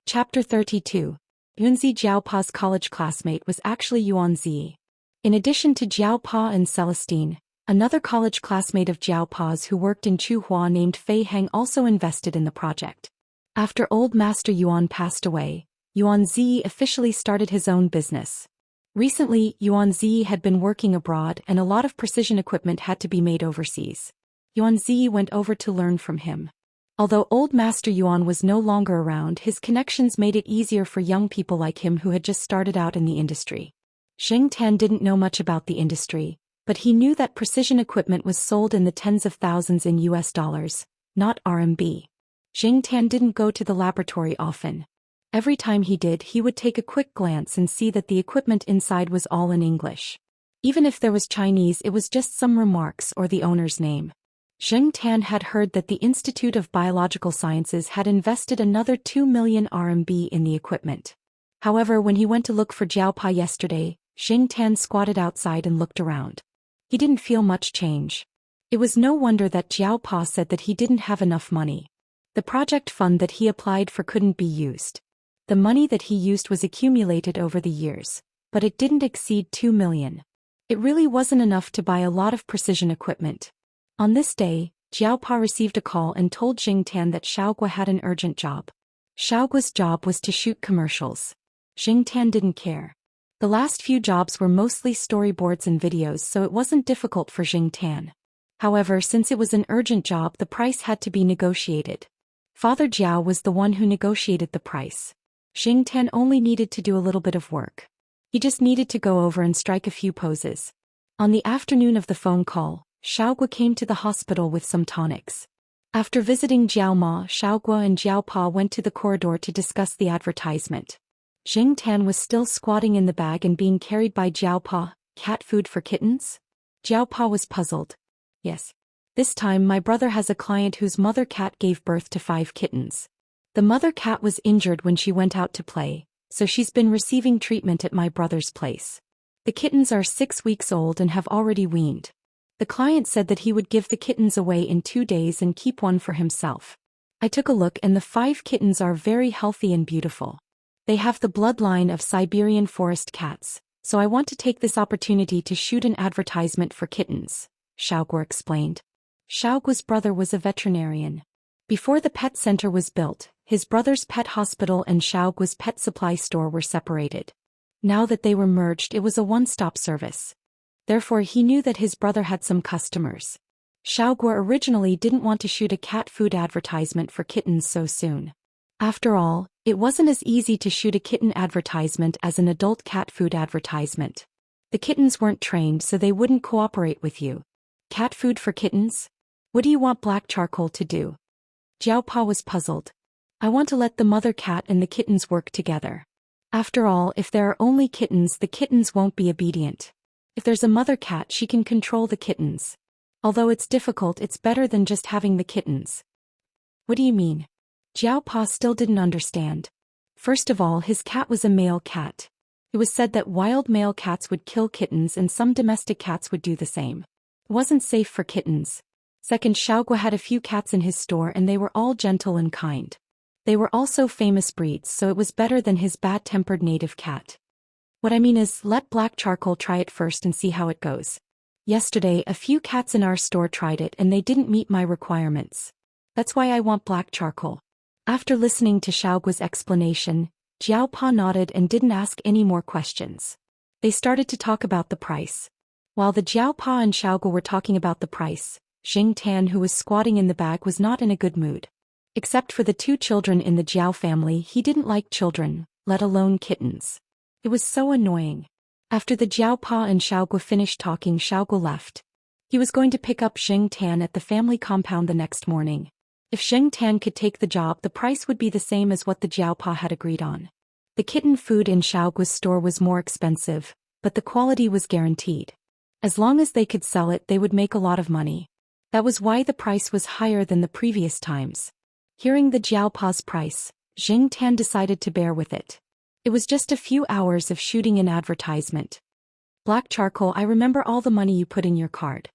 Chapter 32. Yunzi Jiaopa's college classmate was actually Yuanzi. In addition to Jiaopa and Celestine, another college classmate of Jiaopa's who worked in Chuhua named Fei Heng also invested in the project. After old Master Yuan passed away, Yuanzi officially started his own business. Recently, Yuanzi had been working abroad and a lot of precision equipment had to be made overseas. Yuanzi went over to learn from him. Although old Master Yuan was no longer around, his connections made it easier for young people like him who had just started out in the industry. Zheng Tan didn't know much about the industry, but he knew that precision equipment was sold in the tens of thousands in US dollars, not RMB. Zheng Tan didn't go to the laboratory often. Every time he did, he would take a quick glance and see that the equipment inside was all in English. Even if there was Chinese, it was just some remarks or the owner's name. Zheng Tan had heard that the Institute of Biological Sciences had invested another 2 million RMB in the equipment. However, when he went to look for Jiaopa yesterday, Zheng Tan squatted outside and looked around. He didn't feel much change. It was no wonder that Jiaopa said that he didn't have enough money. The project fund that he applied for couldn't be used. The money that he used was accumulated over the years, but it didn't exceed 2 million. It really wasn't enough to buy a lot of precision equipment. On this day, Jiaopa received a call and told Zheng Tan that Xiaogua had an urgent job. Xiaogua's job was to shoot commercials. Zheng Tan didn't care. The last few jobs were mostly storyboards and videos, so it wasn't difficult for Zheng Tan. However, since it was an urgent job, the price had to be negotiated. Father Jiao was the one who negotiated the price. Zheng Tan only needed to do a little bit of work. He just needed to go over and strike a few poses. On the afternoon of the phone call, Xiaogua came to the hospital with some tonics. After visiting Jiaoma, Xiaogua and Jiaopa went to the corridor to discuss the advertisement. Zheng Tan was still squatting in the bag and being carried by Jiaopa. Cat food for kittens? Jiaopa was puzzled. Yes. This time my brother has a client whose mother cat gave birth to 5 kittens. The mother cat was injured when she went out to play, so she's been receiving treatment at my brother's place. The kittens are 6 weeks old and have already weaned. The client said that he would give the kittens away in 2 days and keep one for himself. I took a look and the 5 kittens are very healthy and beautiful. They have the bloodline of Siberian forest cats, so I want to take this opportunity to shoot an advertisement for kittens, Xiaogua explained. Xiaogua's brother was a veterinarian. Before the pet center was built, his brother's pet hospital and Xiaogua's pet supply store were separated. Now that they were merged, it was a one-stop service. Therefore, he knew that his brother had some customers. Xiaogua originally didn't want to shoot a cat food advertisement for kittens so soon. After all, it wasn't as easy to shoot a kitten advertisement as an adult cat food advertisement. The kittens weren't trained, so they wouldn't cooperate with you. Cat food for kittens? What do you want black charcoal to do? Jiaopa was puzzled. I want to let the mother cat and the kittens work together. After all, if there are only kittens, the kittens won't be obedient. If there's a mother cat, she can control the kittens. Although it's difficult, it's better than just having the kittens. What do you mean? Jiaopa still didn't understand. First of all, his cat was a male cat. It was said that wild male cats would kill kittens and some domestic cats would do the same. It wasn't safe for kittens. Second, Xiaogua had a few cats in his store and they were all gentle and kind. They were also famous breeds, so it was better than his bad-tempered native cat. What I mean is, let black charcoal try it first and see how it goes. Yesterday, a few cats in our store tried it and they didn't meet my requirements. That's why I want black charcoal. After listening to Xiaogua's explanation, Jiaopa nodded and didn't ask any more questions. They started to talk about the price. While the Jiaopa and Xiaogua were talking about the price, Zheng Tan, who was squatting in the bag, was not in a good mood. Except for the 2 children in the Jiao family, he didn't like children, let alone kittens. It was so annoying. After the Jiaopa and Xiaogua finished talking, Xiaogua left. He was going to pick up Zheng Tan at the family compound the next morning. If Zheng Tan could take the job, the price would be the same as what the Jiaopa had agreed on. The kitten food in Xiaogua's store was more expensive, but the quality was guaranteed. As long as they could sell it, they would make a lot of money. That was why the price was higher than the previous times. Hearing the Jiaopa's price, Zheng Tan decided to bear with it. It was just a few hours of shooting an advertisement. Black charcoal, I remember all the money you put in your card.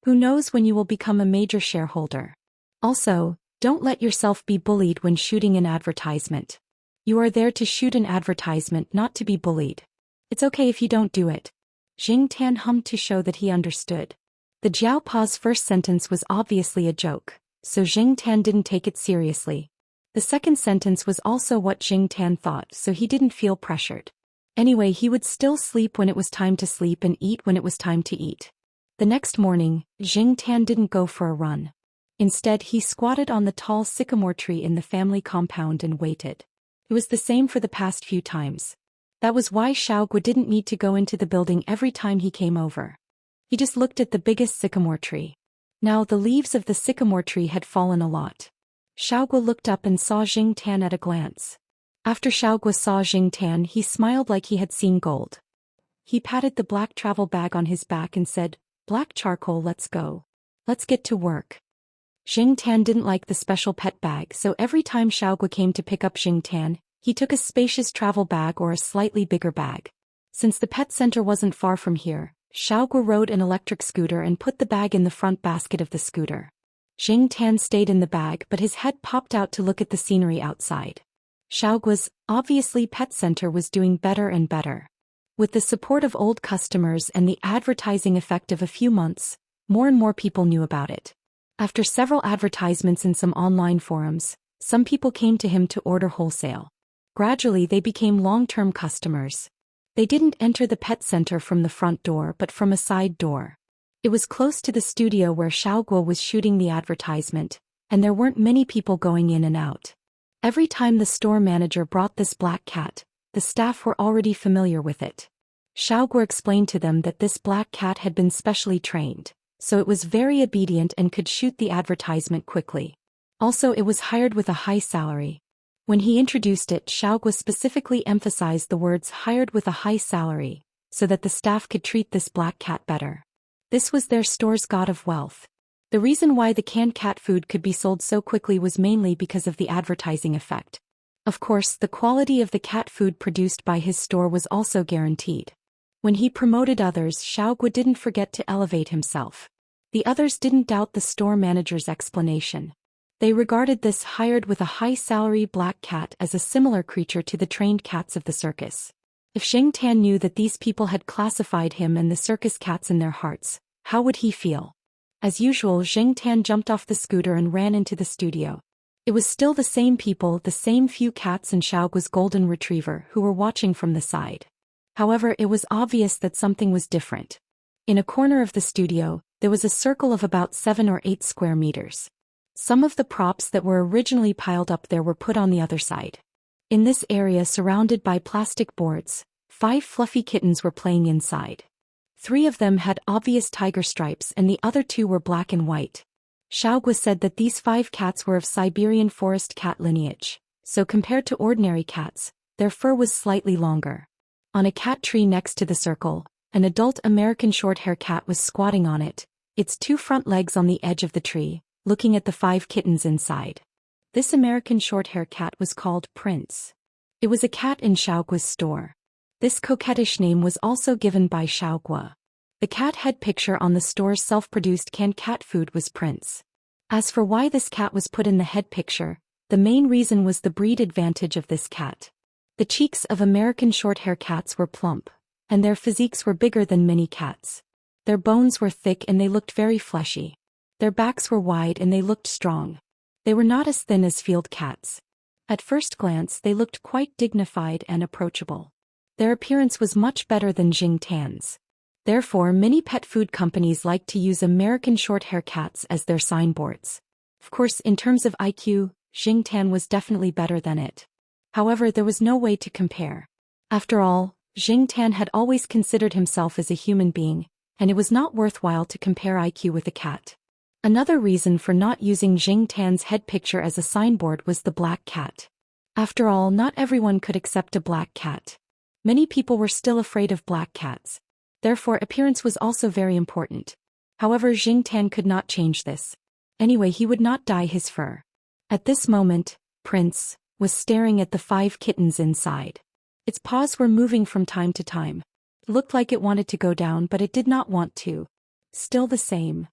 Who knows when you will become a major shareholder. Also, don't let yourself be bullied when shooting an advertisement. You are there to shoot an advertisement, not to be bullied. It's okay if you don't do it. Jing Tan hummed to show that he understood. The Jiao Pa's first sentence was obviously a joke, so Jing Tan didn't take it seriously. The second sentence was also what Jing Tan thought, so he didn't feel pressured. Anyway, he would still sleep when it was time to sleep and eat when it was time to eat. The next morning, Jing Tan didn't go for a run. Instead, he squatted on the tall sycamore tree in the family compound and waited. It was the same for the past few times. That was why Xiaogu didn't need to go into the building every time he came over. He just looked at the biggest sycamore tree. Now the leaves of the sycamore tree had fallen a lot. Xiaogu looked up and saw Jing Tan at a glance. After Xiaogu saw Jing Tan, he smiled like he had seen gold. He patted the black travel bag on his back and said, "Black charcoal, let's go. Let's get to work." Jing Tan didn't like the special pet bag, so every time Xiaogu came to pick up Jing Tan, he took a spacious travel bag or a slightly bigger bag. Since the pet center wasn't far from here, Xiaogu rode an electric scooter and put the bag in the front basket of the scooter. Jing Tan stayed in the bag, but his head popped out to look at the scenery outside. Xiaogu's, obviously, pet center was doing better and better. With the support of old customers and the advertising effect of a few months, more and more people knew about it. After several advertisements in some online forums, some people came to him to order wholesale. Gradually they became long-term customers. They didn't enter the pet center from the front door but from a side door. It was close to the studio where Xiaoguo was shooting the advertisement, and there weren't many people going in and out. Every time the store manager brought this black cat, the staff were already familiar with it. Xiaoguo explained to them that this black cat had been specially trained, so it was very obedient and could shoot the advertisement quickly. Also, it was hired with a high salary. When he introduced it, Xiaoguo specifically emphasized the words "hired with a high salary," so that the staff could treat this black cat better. This was their store's god of wealth. The reason why the canned cat food could be sold so quickly was mainly because of the advertising effect. Of course, the quality of the cat food produced by his store was also guaranteed. When he promoted others, Xiaoguo didn't forget to elevate himself. The others didn't doubt the store manager's explanation. They regarded this hired with a high salary black cat as a similar creature to the trained cats of the circus. If Jing Tan knew that these people had classified him and the circus cats in their hearts, how would he feel? As usual, Jing Tan jumped off the scooter and ran into the studio. It was still the same people, the same few cats and Xiaoguo's golden retriever who were watching from the side. However, it was obvious that something was different. In a corner of the studio, there was a circle of about 7 or 8 square meters. Some of the props that were originally piled up there were put on the other side. In this area, surrounded by plastic boards, 5 fluffy kittens were playing inside. 3 of them had obvious tiger stripes and the other 2 were black and white. Xiaoguo said that these 5 cats were of Siberian forest cat lineage, so compared to ordinary cats, their fur was slightly longer. On a cat tree next to the circle, an adult American short-hair cat was squatting on it, its 2 front legs on the edge of the tree, looking at the 5 kittens inside. This American short-hair cat was called Prince. It was a cat in Xiaoguo's store. This coquettish name was also given by Xiaoguo. The cat head picture on the store's self-produced canned cat food was Prince. As for why this cat was put in the head picture, the main reason was the breed advantage of this cat. The cheeks of American short-hair cats were plump, and their physiques were bigger than many cats. Their bones were thick and they looked very fleshy. Their backs were wide and they looked strong. They were not as thin as field cats. At first glance they looked quite dignified and approachable. Their appearance was much better than Jing Tan's. Therefore, many pet food companies like to use American short-hair cats as their signboards. Of course, in terms of IQ, Jing Tan was definitely better than it. However, there was no way to compare. After all, Jing Tan had always considered himself as a human being, and it was not worthwhile to compare IQ with a cat. Another reason for not using Jing Tan's head picture as a signboard was the black cat. After all, not everyone could accept a black cat. Many people were still afraid of black cats. Therefore, appearance was also very important. However, Jing Tan could not change this. Anyway, he would not dye his fur. At this moment, Prince was staring at the 5 kittens inside. Its paws were moving from time to time. It looked like it wanted to go down, but it did not want to. Still the same.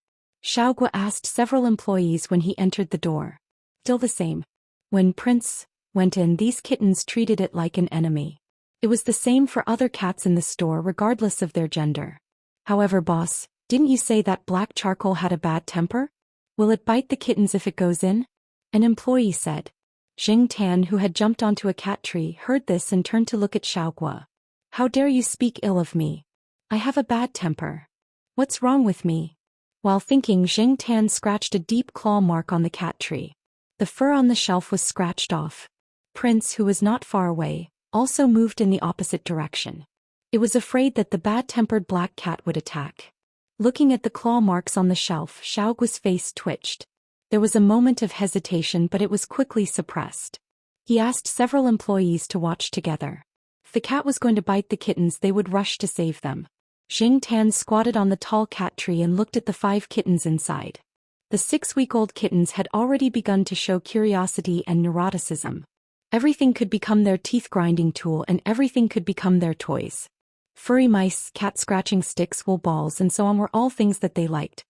Xiaoguo asked several employees when he entered the door. Still the same. When went in, these kittens treated it like an enemy. It was the same for other cats in the store regardless of their gender. However, boss, didn't you say that black charcoal had a bad temper? Will it bite the kittens if it goes in? An employee said. Xing Tan, who had jumped onto a cat tree, heard this and turned to look at Xiaoguo. How dare you speak ill of me? I have a bad temper. What's wrong with me? While thinking, Xing Tan scratched a deep claw mark on the cat tree. The fur on the shelf was scratched off. Prince, who was not far away, also moved in the opposite direction. It was afraid that the bad-tempered black cat would attack. Looking at the claw marks on the shelf, Xiaoguo's face twitched. There was a moment of hesitation, but it was quickly suppressed. He asked several employees to watch together. If the cat was going to bite the kittens, they would rush to save them. Xing Tan squatted on the tall cat tree and looked at the 5 kittens inside. The 6-week-old kittens had already begun to show curiosity and neuroticism. Everything could become their teeth-grinding tool and everything could become their toys. Furry mice, cat-scratching sticks, wool balls, and so on were all things that they liked.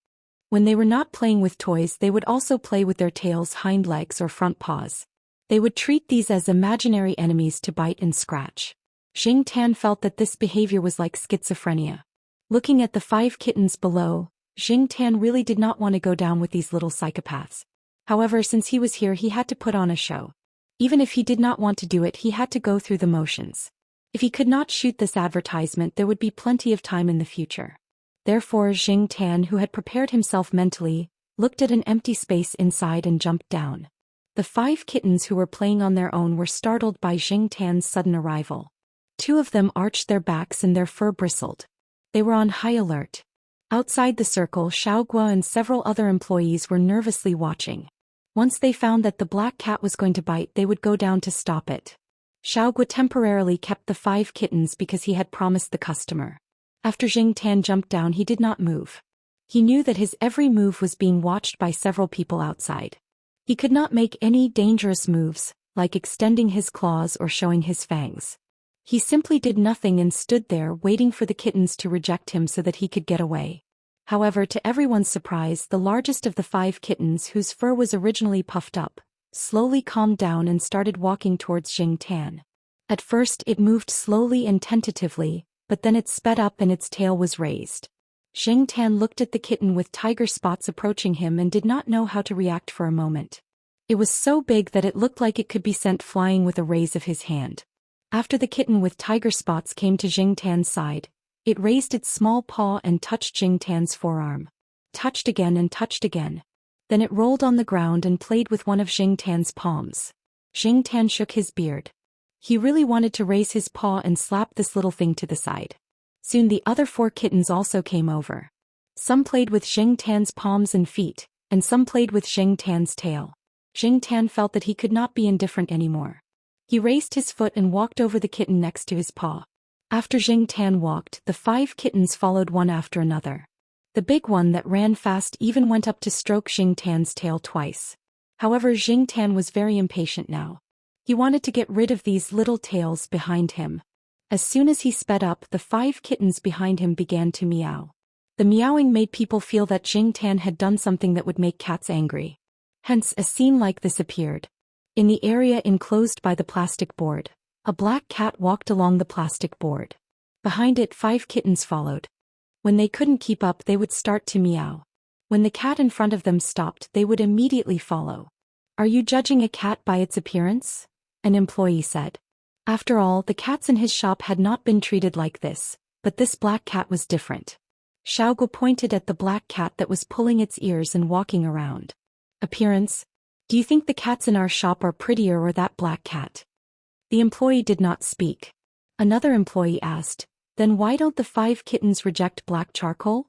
When they were not playing with toys, they would also play with their tails, hind legs, or front paws. They would treat these as imaginary enemies to bite and scratch. Xing Tan felt that this behavior was like schizophrenia. Looking at the 5 kittens below, Xing Tan really did not want to go down with these little psychopaths. However, since he was here, he had to put on a show. Even if he did not want to do it, he had to go through the motions. If he could not shoot this advertisement, there would be plenty of time in the future. Therefore, Xing Tan, who had prepared himself mentally, looked at an empty space inside and jumped down. The 5 kittens who were playing on their own were startled by Xing Tan's sudden arrival. 2 of them arched their backs and their fur bristled. They were on high alert. Outside the circle, Xiaoguo and several other employees were nervously watching. Once they found that the black cat was going to bite, they would go down to stop it. Xiaoguo temporarily kept the 5 kittens because he had promised the customer. After Xing Tan jumped down, he did not move. He knew that his every move was being watched by several people outside. He could not make any dangerous moves, like extending his claws or showing his fangs. He simply did nothing and stood there waiting for the kittens to reject him so that he could get away. However, to everyone's surprise, the largest of the 5 kittens, whose fur was originally puffed up, slowly calmed down and started walking towards Xing Tan. At first it moved slowly and tentatively, but then it sped up and its tail was raised. Xing Tan looked at the kitten with tiger spots approaching him and did not know how to react for a moment. It was so big that it looked like it could be sent flying with a raise of his hand. After the kitten with tiger spots came to Xing Tan's side, it raised its small paw and touched Xing Tan's forearm. Touched again and touched again. Then it rolled on the ground and played with one of Xing Tan's palms. Xing Tan shook his beard. He really wanted to raise his paw and slap this little thing to the side. Soon the other 4 kittens also came over. Some played with Xing Tan's palms and feet, and some played with Xing Tan's tail. Xing Tan felt that he could not be indifferent anymore. He raised his foot and walked over the kitten next to his paw. After Xing Tan walked, the 5 kittens followed one after another. The big one that ran fast even went up to stroke Xing Tan's tail twice. However, Xing Tan was very impatient now. He wanted to get rid of these little tails behind him. As soon as he sped up, the 5 kittens behind him began to meow. The meowing made people feel that Xing Tan had done something that would make cats angry. Hence, a scene like this appeared. In the area enclosed by the plastic board, a black cat walked along the plastic board. Behind it, 5 kittens followed. When they couldn't keep up, they would start to meow. When the cat in front of them stopped, they would immediately follow. Are you judging a cat by its appearance? An employee said. After all, the cats in his shop had not been treated like this, but this black cat was different. Xiaoguo pointed at the black cat that was pulling its ears and walking around. Appearance? Do you think the cats in our shop are prettier or that black cat? The employee did not speak. Another employee asked, then why don't the 5 kittens reject black charcoal?